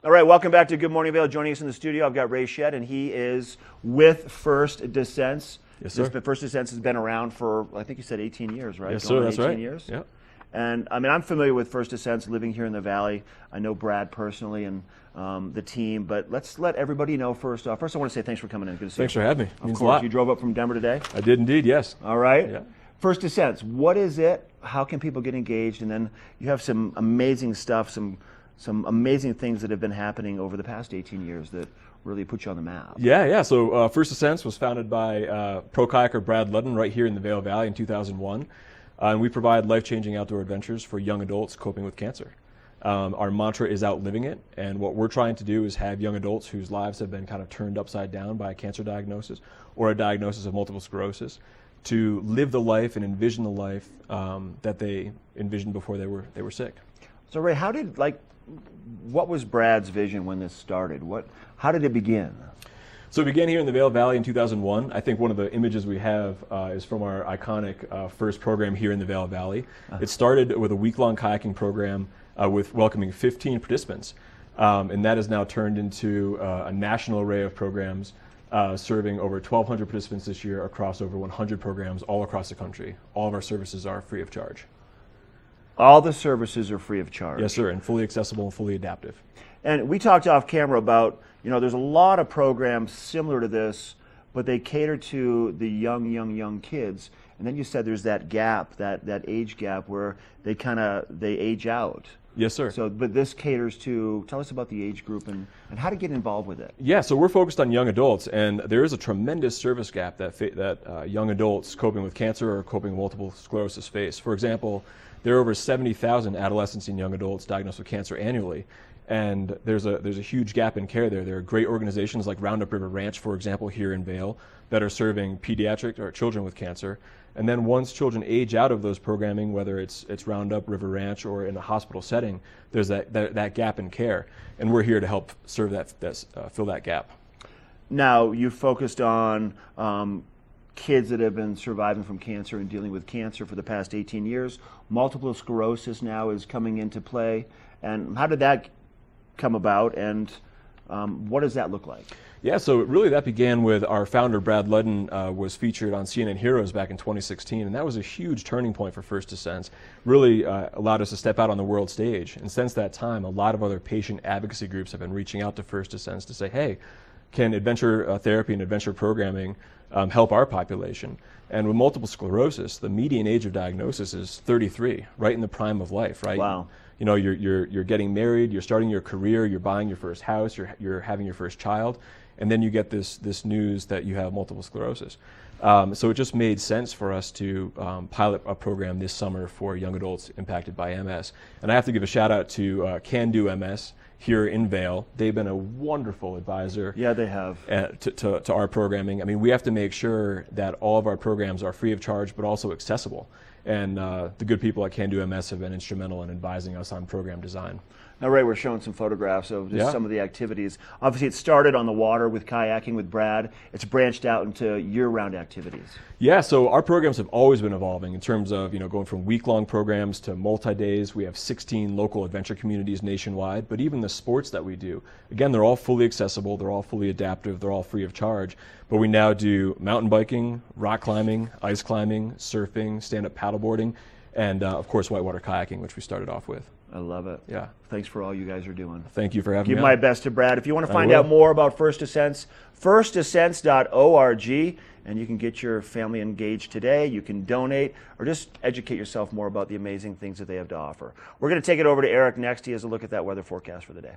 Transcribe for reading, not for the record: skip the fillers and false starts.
All right, welcome back to Good Morning Vail. Joining us in the studio, I've got Ray Shedd, and he is with First Descents. Yes, sir. First Descents has been around for, I think you said 18 years, right? Yes, sir, that's 18 right. years? Yeah. And I mean, I'm familiar with First Descents, living here in the Valley. I know Brad personally and the team, but let's let everybody know first off. First, I want to say thanks for coming in. Good to see you. Thanks for having me. Of Means a course, lot. you drove up from Denver today? I did indeed, yes. All right. Yeah. First Descents, what is it? How can people get engaged? And then you have some amazing stuff, some amazing things that have been happening over the past 18 years that really put you on the map. Yeah. So First Descents was founded by pro kayaker Brad Ludden right here in the Vail Valley in 2001. And we provide life-changing outdoor adventures for young adults coping with cancer. Our mantra is outliving it, and what we're trying to do is have young adults whose lives have been kind of turned upside down by a cancer diagnosis or a diagnosis of multiple sclerosis to live the life and envision the life that they envisioned before they were sick. So Ray, what was Brad's vision when this started? How did it begin? So it began here in the Vail Valley in 2001. I think one of the images we have is from our iconic first program here in the Vail Valley. It started with a week-long kayaking program with welcoming 15 participants. And that has now turned into a national array of programs serving over 1,200 participants this year across over 100 programs all across the country. All of our services are free of charge. All the services are free of charge. Yes, sir, and fully accessible and fully adaptive. And we talked off camera about, there's a lot of programs similar to this, but they cater to the young kids. And then you said there's that gap, that age gap where they age out. Yes, sir. So, but this caters to, tell us about the age group and how to get involved with it. Yeah, so we're focused on young adults, and there is a tremendous service gap that young adults coping with cancer or coping with multiple sclerosis face. For example, there are over 70,000 adolescents and young adults diagnosed with cancer annually, and there's a huge gap in care there. There are great organizations like Roundup River Ranch, for example, here in Vail, that are serving pediatric or children with cancer. And then once children age out of those programming, whether it's Roundup River Ranch or in a hospital setting, there's that gap in care, and we're here to help serve fill that gap. Now, you focused on kids that have been surviving from cancer and dealing with cancer for the past 18 years. Multiple sclerosis now is coming into play. And how did that come about, and what does that look like? Yeah, so really that began with our founder, Brad Ludden, was featured on CNN Heroes back in 2016, and that was a huge turning point for First Descents. Really allowed us to step out on the world stage. And since that time, a lot of other patient advocacy groups have been reaching out to First Descents to say, hey, can adventure therapy and adventure programming help our population? And with multiple sclerosis, the median age of diagnosis is 33, right in the prime of life, right? Wow. You're getting married, you're starting your career, you're buying your first house, you're having your first child, and then you get this news that you have multiple sclerosis. So it just made sense for us to pilot a program this summer for young adults impacted by MS. And I have to give a shout out to Can Do MS here in Vail. They've been a wonderful advisor. Yeah, they have. To our programming. I mean, we have to make sure that all of our programs are free of charge, but also accessible. And the good people at Can Do MS have been instrumental in advising us on program design. Now, Ray, we're showing some photographs of just some of the activities. Obviously, it started on the water with kayaking with Brad. It's branched out into year-round activities. Yeah, so our programs have always been evolving in terms of going from week-long programs to multi-days. We have 16 local adventure communities nationwide, but even the sports that we do, again, they're all fully accessible, they're all fully adaptive, they're all free of charge. But we now do mountain biking, rock climbing, ice climbing, surfing, stand-up paddleboarding, and of course whitewater kayaking, which we started off with. I love it. Yeah. Thanks for all you guys are doing. Thank you for having me. Give my best to Brad. If you want to find out more about First Descents, firstdescents.org, and you can get your family engaged today. You can donate or just educate yourself more about the amazing things that they have to offer. We're going to take it over to Eric next. He has a look at that weather forecast for the day.